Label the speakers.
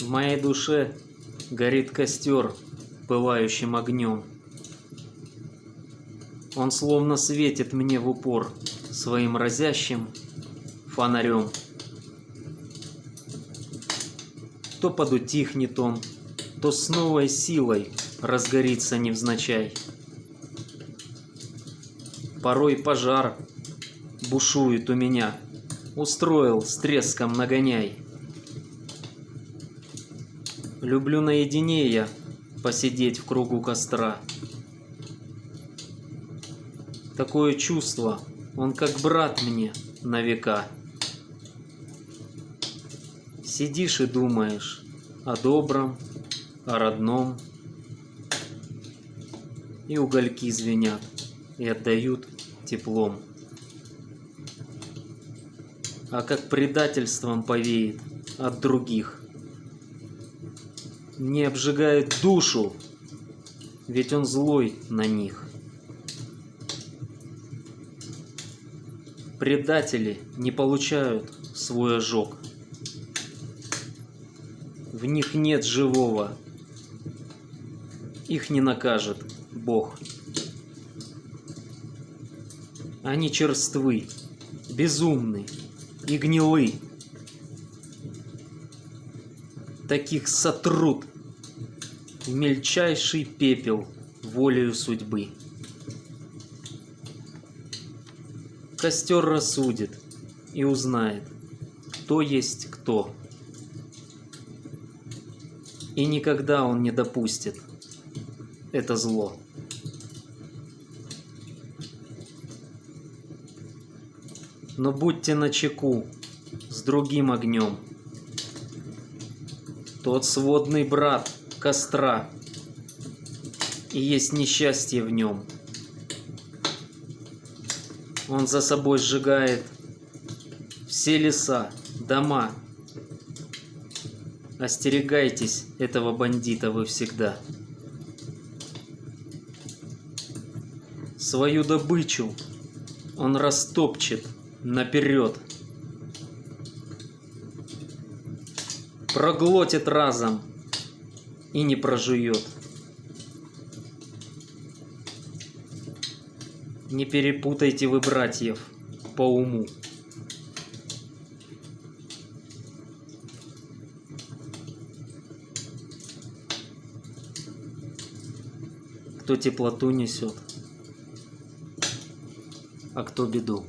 Speaker 1: В моей душе горит костер пылающим огнем. Он словно светит мне в упор своим разящим фонарем. То подутихнет он, то с новой силой разгорится невзначай. Порой пожар бушует у меня, устроил с треском нагоняй. Люблю наедине я посидеть в кругу костра. Такое чувство, он как брат мне на века. Сидишь и думаешь о добром, о родном, и угольки звенят и отдают теплом. А как предательством повеет от других, мне обжигает душу, ведь он злой на них. Предатели не получают свой ожог. В них нет живого. Их не накажет Бог. Они черствы, безумны и гнилы. Таких сотрут в мельчайший пепел волею судьбы. Костер рассудит и узнает, кто есть кто. И никогда он не допустит это зло. Но будьте начеку с другим огнем. Тот сводный брат костра, и есть несчастье в нем. Он за собой сжигает все леса, дома. Остерегайтесь этого бандита вы всегда. Свою добычу он растопчет наперед, проглотит разом и не прожует. Не перепутайте вы братьев по уму. Кто теплоту несет, а кто беду.